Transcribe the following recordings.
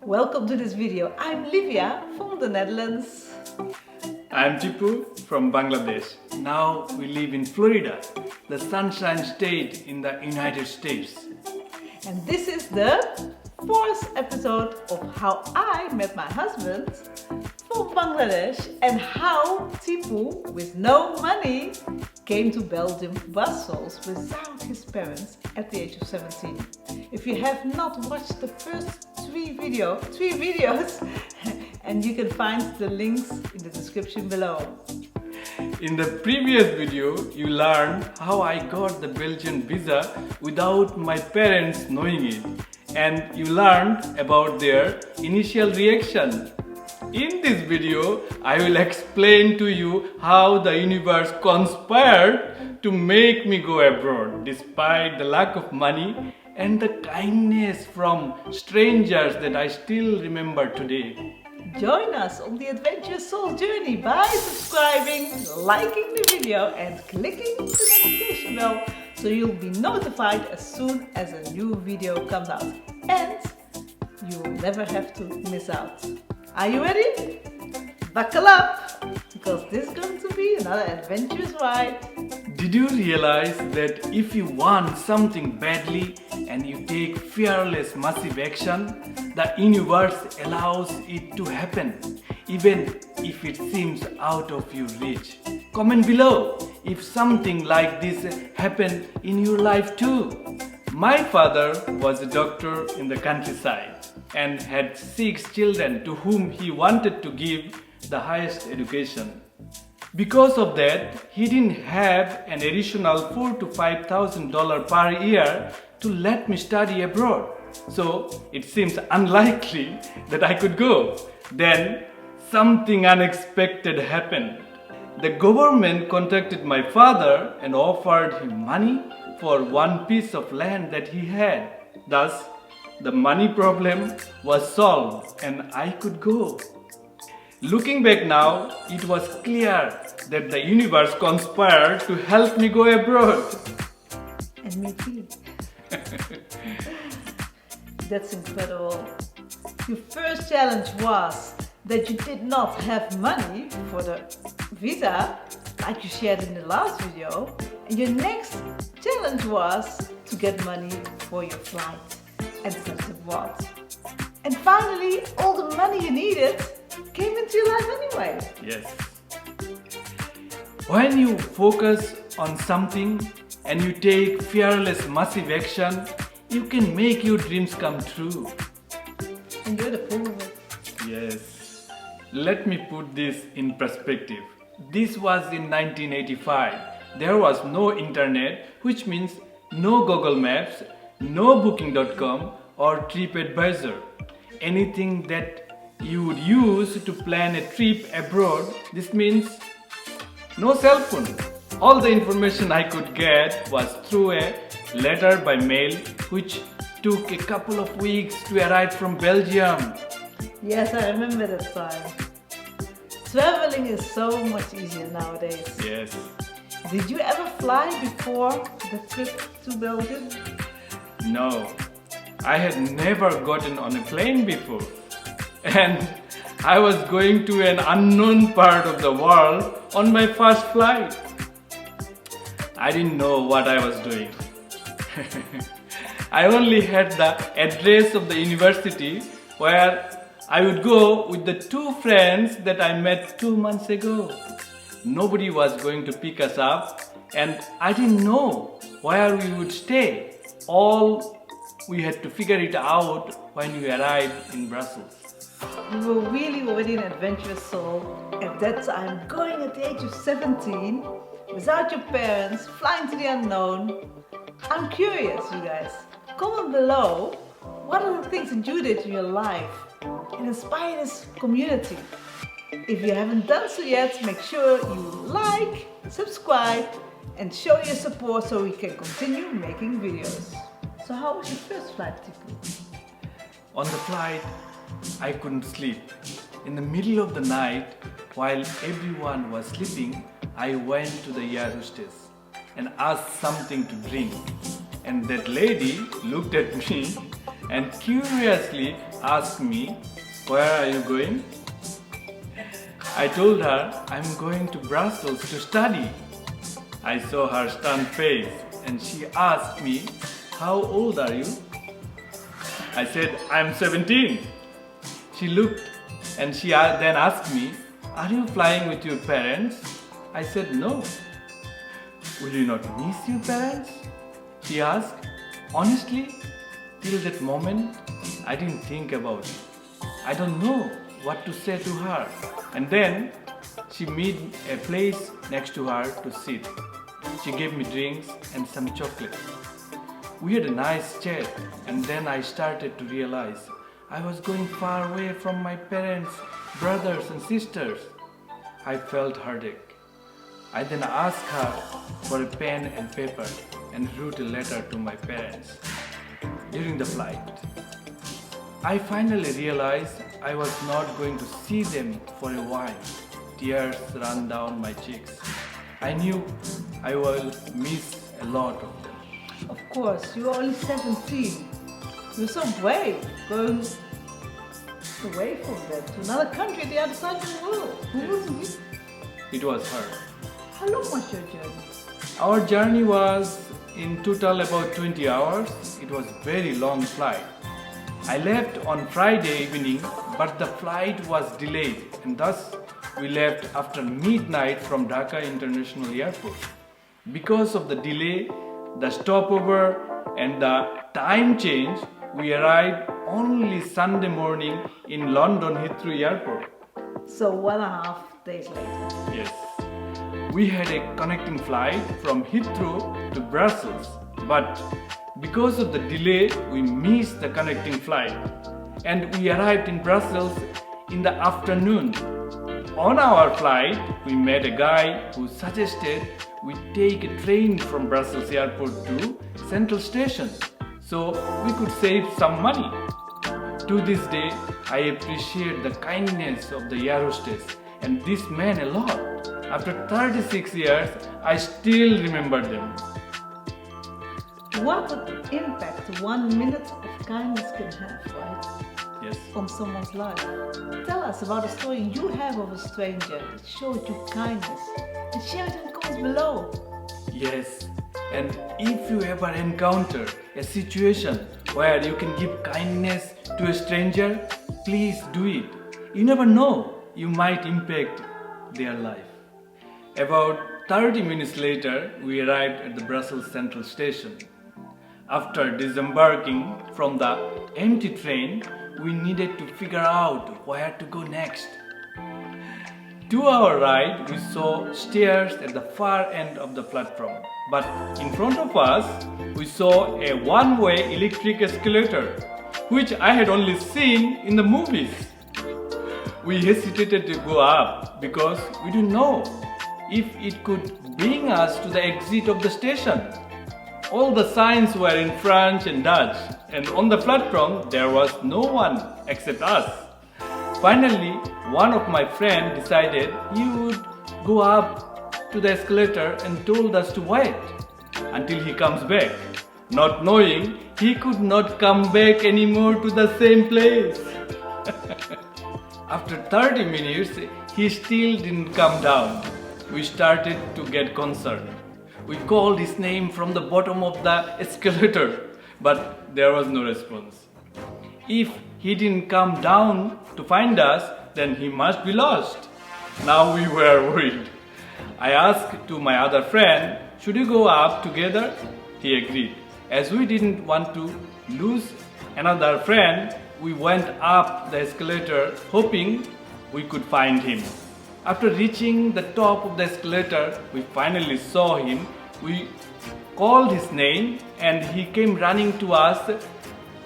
Welcome to this video. I'm Livia from the Netherlands. I'm Tipu from Bangladesh. Now we live in Florida, the Sunshine State in the United States. And this is the fourth episode of how I met my husband from Bangladesh and how Tipu, with no money, came to Belgium, Brussels, without his parents at the age of 17. If you have not watched the first three videos, and you can find the links in the description below. In the previous video, you learned how I got the Belgian visa without my parents knowing it, and you learned about their initial reaction. In this video, I will explain to you how the universe conspired to make me go abroad despite the lack of money and the kindness from strangers that I still remember today. Join us on the adventurous soul journey by subscribing, liking the video and clicking the notification bell so you'll be notified as soon as a new video comes out. And you'll never have to miss out. Are you ready? Buckle up, because this is going to be another adventurous ride. Did you realize that if you want something badly and you take fearless massive action, the universe allows it to happen, even if it seems out of your reach? Comment below if something like this happened in your life too. My father was a doctor in the countryside and had 6 children to whom he wanted to give the highest education. Because of that, he didn't have an additional $4,000 to $5,000 per year to let me study abroad. So it seems unlikely that I could go. Then something unexpected happened. The government contacted my father and offered him money for one piece of land that he had. Thus, the money problem was solved and I could go. Looking back now, it was clear that the universe conspired to help me go abroad. And me too. That's incredible. Your first challenge was that you did not have money for the visa, like you shared in the last video. And your next challenge was to get money for your flight and study abroad. And finally, all the money you needed came into your life anyway. Yes. When you focus on something and you take fearless massive action, you can make your dreams come true. And you're the proof of it. Yes. Let me put this in perspective. This was in 1985. There was no internet, which means no Google Maps, no Booking.com or TripAdvisor. Anything that you would use to plan a trip abroad. This means no cell phone. All the information I could get was through a letter by mail, which took a couple of weeks to arrive from Belgium. Yes, I remember that time. Traveling is so much easier nowadays. Yes. Did you ever fly before the trip to Belgium? No, I had never gotten on a plane before. And I was going to an unknown part of the world on my first flight. I didn't know what I was doing. I only had the address of the university where I would go with the 2 friends that I met 2 months ago. Nobody was going to pick us up and I didn't know where we would stay. All we had to figure it out when we arrived in Brussels. You were really already an adventurous soul at that time, going at the age of 17, without your parents, flying to the unknown. I'm curious, you guys. Comment below, what are the things that you did in your life and inspire this community? If you haven't done so yet, make sure you like, subscribe and show your support so we can continue making videos. So how was your first flight, Tipu? On the flight, I couldn't sleep. In the middle of the night, while everyone was sleeping, I went to the air hostess and asked something to drink. And that lady looked at me and curiously asked me, "Where are you going?" I told her I'm going to Brussels to study. I saw her stunned face and she asked me, "How old are you?" I said, "I'm 17. She looked and she then asked me, "Are you flying with your parents?" I said, "No." "Will you not miss your parents?" She asked. Honestly, till that moment, I didn't think about it. I don't know what to say to her. And then she made a place next to her to sit. She gave me drinks and some chocolate. We had a nice chat, and then I started to realize I was going far away from my parents, brothers and sisters. I felt heartache. I then asked her for a pen and paper and wrote a letter to my parents. During the flight, I finally realized I was not going to see them for a while. Tears ran down my cheeks. I knew I will miss a lot of them. Of course, you were only 17. You're so brave, going away from them to another country at the other side of the world. Who wasn't it? It was her. How long was your journey? Our journey was in total about 20 hours. It was a very long flight. I left on Friday evening, but the flight was delayed, and thus we left after midnight from Dhaka International Airport. Because of the delay, the stopover and the time change, we arrived only Sunday morning in London Heathrow Airport. So 1.5 days later. Yes. We had a connecting flight from Heathrow to Brussels, but because of the delay, we missed the connecting flight and we arrived in Brussels in the afternoon. On our flight, we met a guy who suggested we take a train from Brussels airport to Central Station so we could save some money. To this day, I appreciate the kindness of the air hostess and this man a lot. After 36 years, I still remember them. What an impact 1 minute of kindness can have, right? Yes. On someone's life. Tell us about a story you have of a stranger that showed you kindness, and share it in the comments below. Yes, and if you ever encounter a situation where you can give kindness to a stranger, please do it. You never know, you might impact their life. About 30 minutes later, we arrived at the Brussels Central Station. After disembarking from the empty train, we needed to figure out where to go next. To our right, we saw stairs at the far end of the platform, but in front of us, we saw a one-way electric escalator, which I had only seen in the movies. We hesitated to go up because we didn't know if it could bring us to the exit of the station. All the signs were in French and Dutch, and on the platform there was no one except us. Finally, one of my friends decided he would go up to the escalator and told us to wait until he comes back, not knowing he could not come back anymore to the same place. After 30 minutes, he still didn't come down. We started to get concerned. We called his name from the bottom of the escalator, but there was no response. If he didn't come down to find us, then he must be lost. Now we were worried. I asked to my other friend, should we go up together? He agreed. As we didn't want to lose another friend, we went up the escalator hoping we could find him. After reaching the top of the escalator, we finally saw him. We called his name and he came running to us.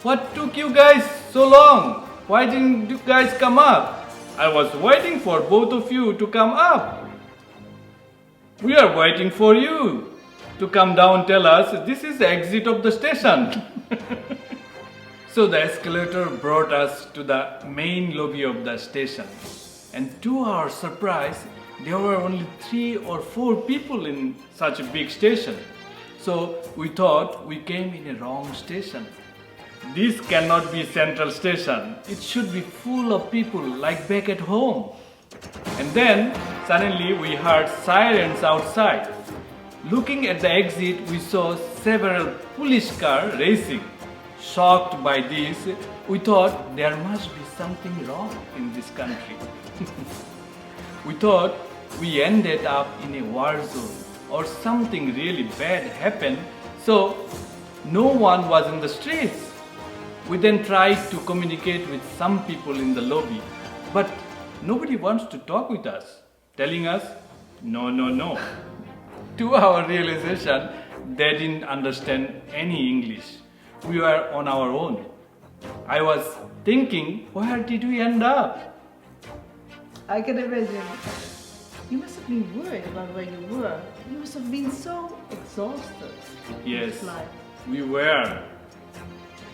What took you guys so long? Why didn't you guys come up? I was waiting for both of you to come up. We are waiting for you to come down, tell us this is the exit of the station. So the escalator brought us to the main lobby of the station. And to our surprise, there were only 3 or 4 people in such a big station. So we thought we came in a wrong station. This cannot be Central Station. It should be full of people like back at home. And then suddenly we heard sirens outside. Looking at the exit, we saw several police cars racing. Shocked by this, we thought there must be something wrong in this country. We thought we ended up in a war zone or something really bad happened, so no one was in the streets. We then tried to communicate with some people in the lobby, but nobody wants to talk with us, telling us, no, no, no. To our realization, they didn't understand any English. We were on our own. I was thinking, where did we end up? I can imagine. You must have been worried about where you were. You must have been so exhausted. Yes, we were.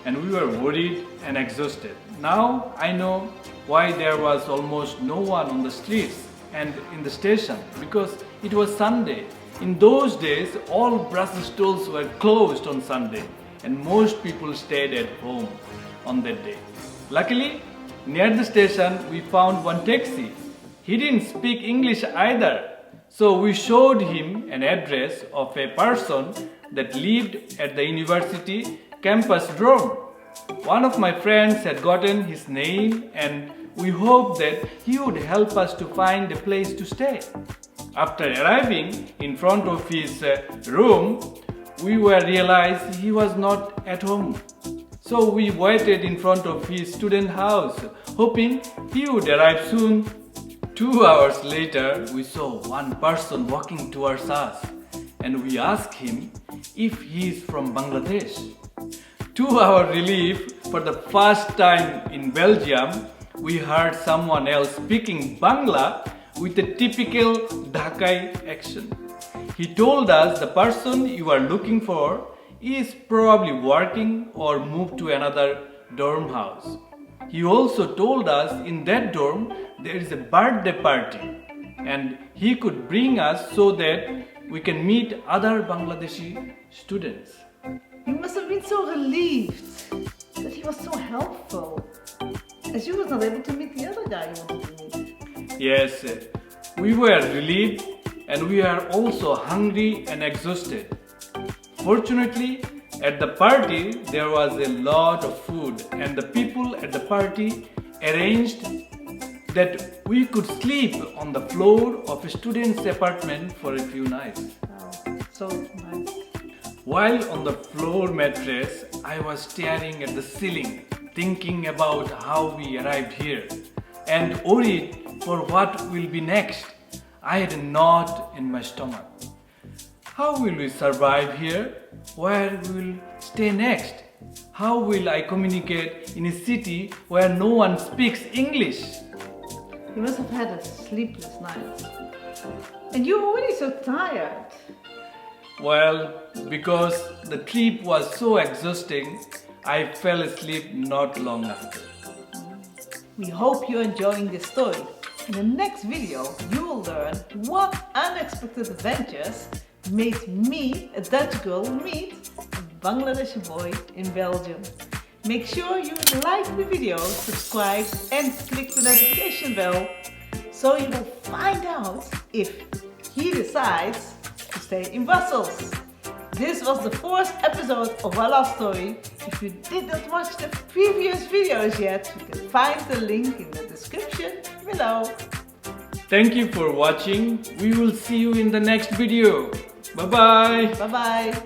And we were worried and exhausted. Now I know why there was almost no one on the streets and in the station, because it was Sunday. In those days, all grocery stores were closed on Sunday and most people stayed at home on that day. Luckily, near the station we found one taxi. He didn't speak English either, so we showed him an address of a person that lived at the university campus dorm. One of my friends had gotten his name and we hoped that he would help us to find a place to stay. After arriving in front of his room, we realized he was not at home. So we waited in front of his student house, hoping he would arrive soon. 2 hours later, we saw one person walking towards us and we asked him if he is from Bangladesh. To our relief, for the first time in Belgium, we heard someone else speaking Bangla with a typical Dhakai accent. He told us the person you are looking for is probably working or moved to another dorm house. He also told us in that dorm there is a birthday party and he could bring us so that we can meet other Bangladeshi students. You must have been so relieved that he was so helpful, as you was not able to meet the other guy you wanted to meet. Yes, we were relieved and we are also hungry and exhausted. Fortunately, at the party there was a lot of food and the people at the party arranged that we could sleep on the floor of a student's apartment for a few nights. Wow, so nice. While on the floor mattress, I was staring at the ceiling, thinking about how we arrived here and worried for what will be next. I had a knot in my stomach. How will we survive here? Where will we stay next? How will I communicate in a city where no one speaks English? You must have had a sleepless night. And you were already so tired. Well, because the trip was so exhausting, I fell asleep not long after. We hope you're enjoying this story. In the next video, you will learn what unexpected adventures made me, a Dutch girl, meet a Bangladeshi boy in Belgium. Make sure you like the video, subscribe and click the notification bell so you will find out if he decides to stay in Brussels. This was the 4th episode of our love story. If you did not watch the previous videos yet, you can find the link in the description below. Thank you for watching. We will see you in the next video. Bye bye. Bye bye.